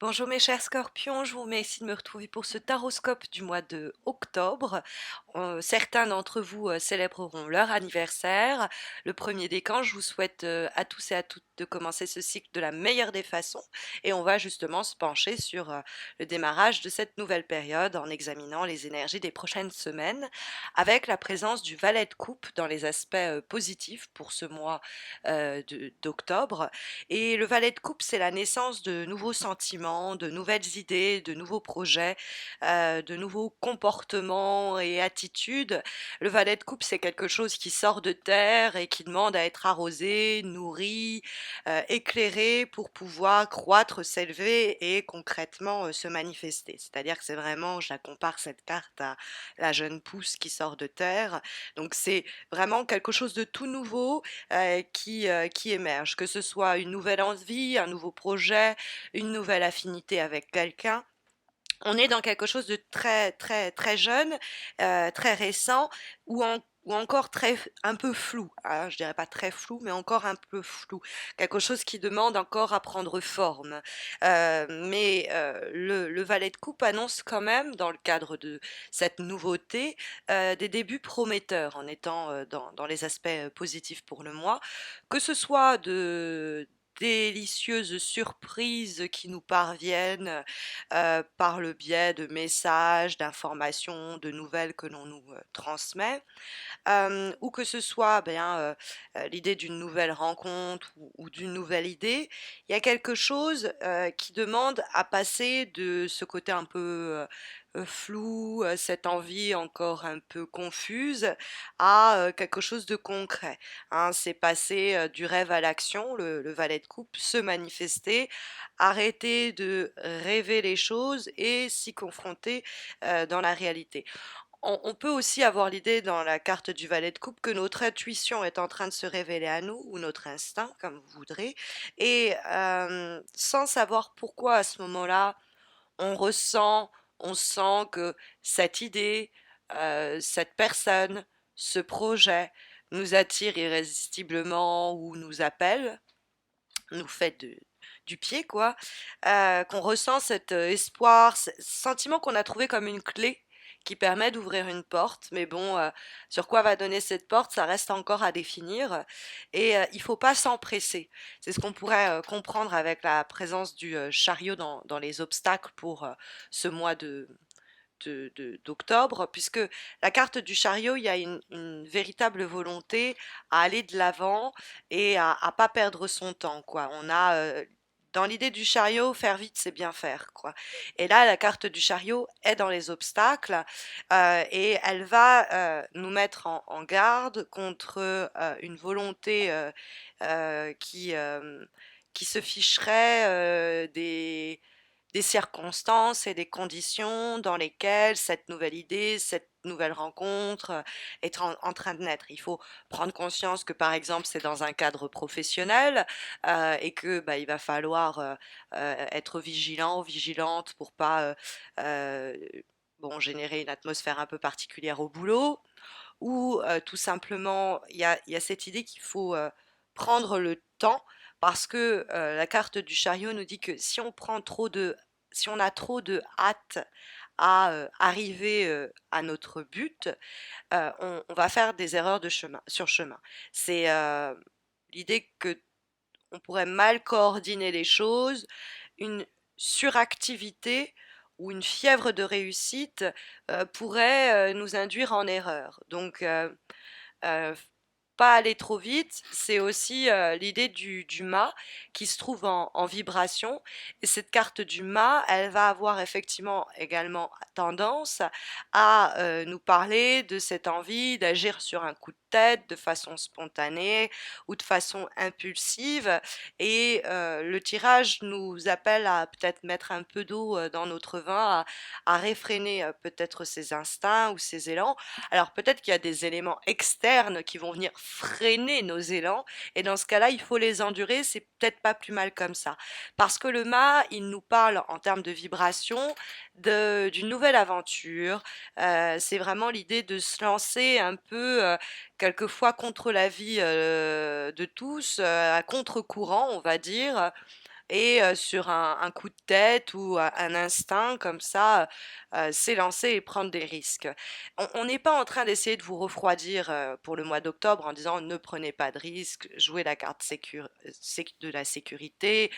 Bonjour mes chers scorpions, je vous remercie de me retrouver pour ce taroscope du mois de octobre. Certains d'entre vous célébreront leur anniversaire. Le premier décan, je vous souhaite à tous et à toutes de commencer ce cycle de la meilleure des façons. Et on va justement se pencher sur le démarrage de cette nouvelle période en examinant les énergies des prochaines semaines avec la présence du valet de coupe dans les aspects positifs pour ce mois d'octobre. Et le valet de coupe, c'est la naissance de nouveaux sentiments, de nouvelles idées, de nouveaux projets, de nouveaux comportements et attitudes. Le valet de coupe, c'est quelque chose qui sort de terre et qui demande à être arrosé, nourri, éclairé pour pouvoir croître, s'élever et concrètement se manifester. C'est-à-dire que c'est vraiment, je la compare cette carte à la jeune pousse qui sort de terre. Donc c'est vraiment quelque chose de tout nouveau qui émergent, que ce soit une nouvelle envie, un nouveau projet, une nouvelle affinité avec quelqu'un. On est dans quelque chose de très très très jeune, très récent, ou encore un peu flou. Ah, je dirais pas très flou, mais encore un peu flou. Quelque chose qui demande encore à prendre forme. Mais le valet de coupe annonce quand même, dans le cadre de cette nouveauté, des débuts prometteurs en étant dans les aspects positifs pour le mois, que ce soit de délicieuses surprises qui nous parviennent par le biais de messages, d'informations, de nouvelles que l'on nous transmet, ou que ce soit l'idée d'une nouvelle rencontre ou d'une nouvelle idée. Il y a quelque chose qui demande à passer de ce côté un peu flou, cette envie encore un peu confuse, à quelque chose de concret, hein. C'est passer du rêve à l'action, le valet de coupe, se manifester, arrêter de rêver les choses et s'y confronter dans la réalité. On peut aussi avoir l'idée dans la carte du valet de coupe que notre intuition est en train de se révéler à nous, ou notre instinct, comme vous voudrez, et sans savoir pourquoi à ce moment-là, on ressent, on sent que cette idée, cette personne, ce projet nous attire irrésistiblement ou nous appelle, nous fait du pied, quoi, qu'on ressent cet espoir, ce sentiment qu'on a trouvé comme une clé qui permet d'ouvrir une porte. Mais bon, sur quoi va donner cette porte, ça reste encore à définir. Et il faut pas s'empresser. C'est ce qu'on pourrait comprendre avec la présence du chariot dans les obstacles pour ce mois d'octobre, puisque la carte du chariot, il y a une véritable volonté à aller de l'avant et à pas perdre son temps, quoi. On a dans l'idée du chariot, faire vite, c'est bien faire, quoi. Et là, la carte du chariot est dans les obstacles et elle va nous mettre en garde contre une volonté qui se ficherait des circonstances et des conditions dans lesquelles cette nouvelle idée, cette nouvelle rencontre est en train de naître. Il faut prendre conscience que par exemple c'est dans un cadre professionnel et que il va falloir être vigilant, vigilante pour pas bon, générer une atmosphère un peu particulière au boulot, ou tout simplement il y a cette idée qu'il faut prendre le temps, parce que la carte du chariot nous dit que si on a trop de hâte à arriver à notre but, on va faire des erreurs de chemin, sur chemin. C'est l'idée que on pourrait mal coordonner les choses, une suractivité ou une fièvre de réussite pourrait nous induire en erreur. Donc Heu, pas aller trop vite, c'est aussi l'idée du mât qui se trouve en vibration, et cette carte du mât, elle va avoir effectivement également tendance à nous parler de cette envie d'agir sur un coup de tête, de façon spontanée ou de façon impulsive, et le tirage nous appelle à peut-être mettre un peu d'eau dans notre vin, à réfréner peut-être ses instincts ou ses élans. Alors peut-être qu'il y a des éléments externes qui vont venir freiner nos élans, et dans ce cas-là, il faut les endurer, c'est peut-être pas plus mal comme ça. Parce que le mât, il nous parle en termes de vibration d'une nouvelle aventure. C'est vraiment l'idée de se lancer un peu quelquefois contre la vie de tous, à contre-courant, on va dire, et sur un coup de tête ou un instinct comme ça, s'élancer et prendre des risques. On n'est pas en train d'essayer de vous refroidir pour le mois d'octobre en disant ne prenez pas de risques, jouez la carte de la sécurité.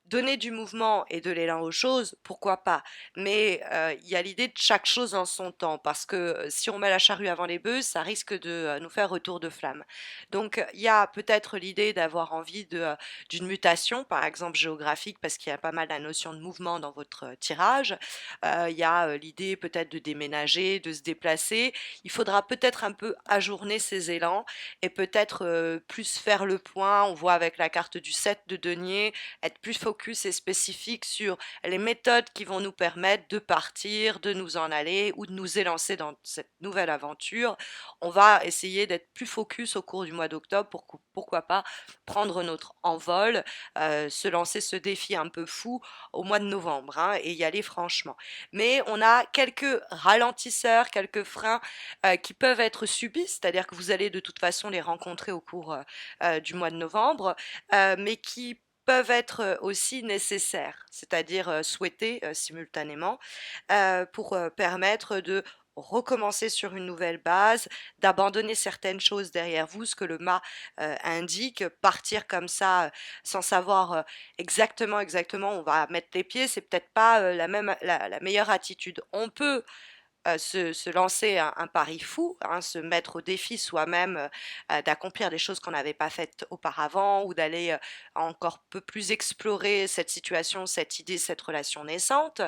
Donner du mouvement et de l'élan aux choses, pourquoi pas? Mais il y a l'idée de chaque chose en son temps, parce que si on met la charrue avant les bœufs, ça risque de nous faire retour de flamme. Donc il y a peut-être l'idée d'avoir envie d'une mutation, par exemple géographique, parce qu'il y a pas mal la notion de mouvement dans votre tirage. Il y a l'idée peut-être de déménager, de se déplacer. Il faudra peut-être un peu ajourner ces élans et peut-être plus faire le point. On voit avec la carte du 7 de denier, être plus focus et spécifique sur les méthodes qui vont nous permettre de partir, de nous en aller ou de nous élancer dans cette nouvelle aventure. On va essayer d'être plus focus au cours du mois d'octobre pour pourquoi pas prendre notre envol, se lancer ce défi un peu fou au mois de novembre, hein, et y aller franchement. Mais on a quelques ralentisseurs, quelques freins qui peuvent être subis, c'est-à-dire que vous allez de toute façon les rencontrer au cours du mois de novembre, mais qui peuvent être aussi nécessaires, c'est-à-dire souhaités simultanément, pour permettre de recommencer sur une nouvelle base, d'abandonner certaines choses derrière vous, ce que le mât indique, partir comme ça sans savoir exactement où on va mettre les pieds, c'est peut-être pas la meilleure attitude. On peut se lancer un pari fou, hein, se mettre au défi soi-même d'accomplir des choses qu'on n'avait pas faites auparavant ou d'aller encore peu plus explorer cette situation, cette idée, cette relation naissante.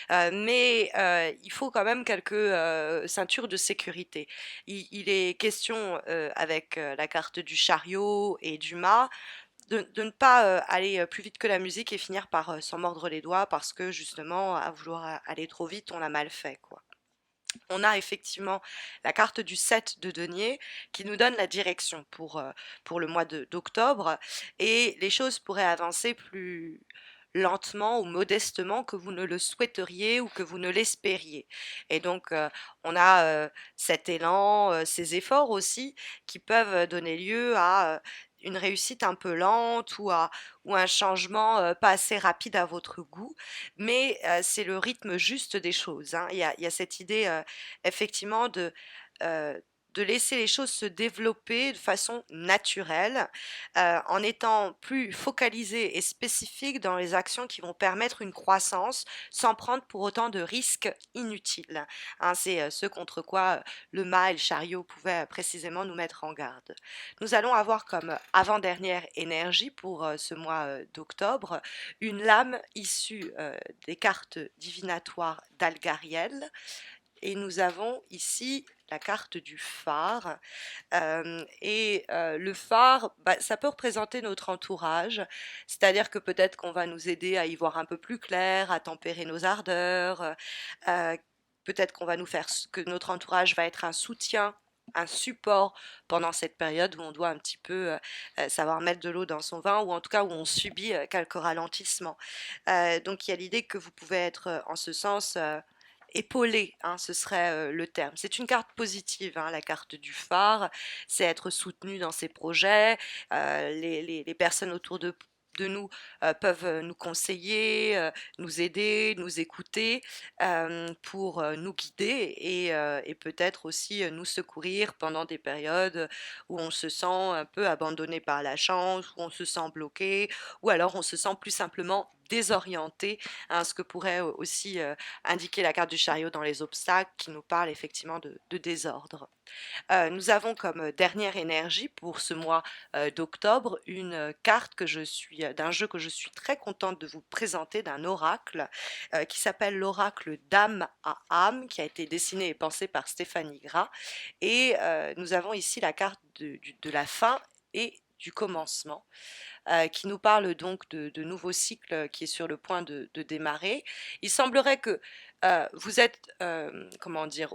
Mais il faut quand même quelques ceintures de sécurité. Il est question avec la carte du chariot et du mât de ne pas aller plus vite que la musique et finir par s'en mordre les doigts parce que justement, à vouloir aller trop vite, on l'a mal fait, quoi. On a effectivement la carte du 7 de denier qui nous donne la direction pour le mois d'octobre et les choses pourraient avancer plus lentement ou modestement que vous ne le souhaiteriez ou que vous ne l'espériez. Et donc, on a cet élan, ces efforts aussi qui peuvent donner lieu à une réussite un peu lente ou un changement pas assez rapide à votre goût, mais c'est le rythme juste des choses, hein. Il y a cette idée effectivement euh, de laisser les choses se développer de façon naturelle, en étant plus focalisé et spécifique dans les actions qui vont permettre une croissance sans prendre pour autant de risques inutiles, hein. C'est ce contre quoi le mât et le chariot pouvaient précisément nous mettre en garde. Nous allons avoir comme avant-dernière énergie pour ce mois d'octobre une lame issue des cartes divinatoires d'Algariel et nous avons ici la carte du phare. Le phare, bah, ça peut représenter notre entourage, c'est-à-dire que peut-être qu'on va nous aider à y voir un peu plus clair, à tempérer nos ardeurs, euh, peut-être qu'on va nous faire que notre entourage va être un soutien, un support pendant cette période où on doit un petit peu savoir mettre de l'eau dans son vin ou en tout cas où on subit quelques ralentissements. Donc il y a l'idée que vous pouvez être en ce sens épaulé, hein, ce serait le terme. C'est une carte positive, hein, la carte du phare, c'est être soutenu dans ses projets, les personnes autour de nous peuvent nous conseiller, nous aider, nous écouter pour nous guider et peut-être aussi nous secourir pendant des périodes où on se sent un peu abandonné par la chance, où on se sent bloqué, ou alors on se sent plus simplement désorienté, hein, ce que pourrait aussi indiquer la carte du chariot dans les obstacles qui nous parle effectivement de désordre. Nous avons comme dernière énergie pour ce mois d'octobre une carte d'un jeu que je suis très contente de vous présenter, d'un oracle qui s'appelle l'oracle d'âme à âme, qui a été dessiné et pensé par Stéphanie Gras. Et nous avons ici la carte de la fin et du commencement qui nous parle donc de nouveaux cycles qui est sur le point de démarrer. Il semblerait que vous êtes, comment dire,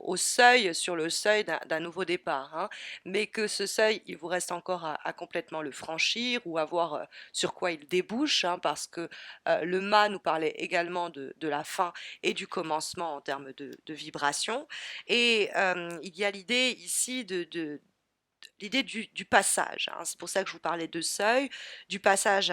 sur le seuil d'un nouveau départ, hein, mais que ce seuil, il vous reste encore à complètement le franchir ou à voir sur quoi il débouche, hein, parce que le mât nous parlait également de la fin et du commencement en termes de vibration. Et il y a l'idée ici l'idée du passage, hein. C'est pour ça que je vous parlais de seuil, du passage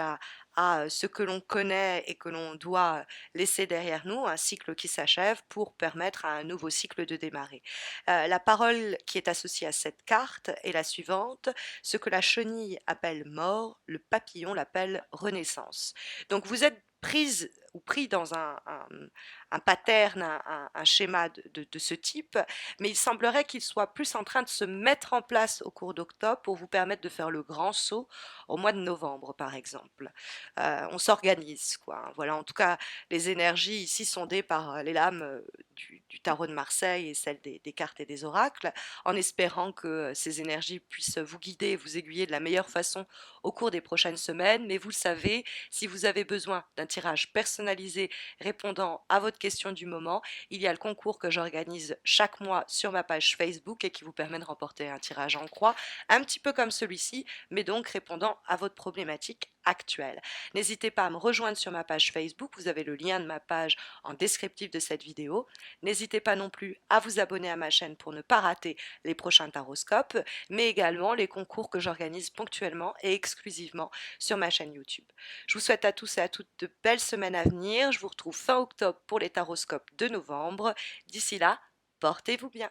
à ce que l'on connaît et que l'on doit laisser derrière nous, un cycle qui s'achève pour permettre à un nouveau cycle de démarrer. La parole qui est associée à cette carte est la suivante: ce que la chenille appelle mort, le papillon l'appelle renaissance. Donc vous êtes prise ou pris dans un pattern, un schéma de ce type, mais il semblerait qu'il soit plus en train de se mettre en place au cours d'octobre pour vous permettre de faire le grand saut au mois de novembre, par exemple. On s'organise, quoi, hein. Voilà, en tout cas, les énergies ici sondées par les lames du tarot de Marseille et celles des cartes et des oracles, en espérant que ces énergies puissent vous guider et vous aiguiller de la meilleure façon au cours des prochaines semaines. Mais vous le savez, si vous avez besoin d'un tirage personnalisé répondant à votre question du moment, il y a le concours que j'organise chaque mois sur ma page Facebook et qui vous permet de remporter un tirage en croix, un petit peu comme celui-ci, mais donc répondant à votre problématique actuelle. N'hésitez pas à me rejoindre sur ma page Facebook, vous avez le lien de ma page en descriptif de cette vidéo. N'hésitez pas non plus à vous abonner à ma chaîne pour ne pas rater les prochains taroscopes, mais également les concours que j'organise ponctuellement et exclusivement sur ma chaîne YouTube. Je vous souhaite à tous et à toutes de belles semaines à venir. Je vous retrouve fin octobre pour les taroscopes de novembre. D'ici là, portez-vous bien.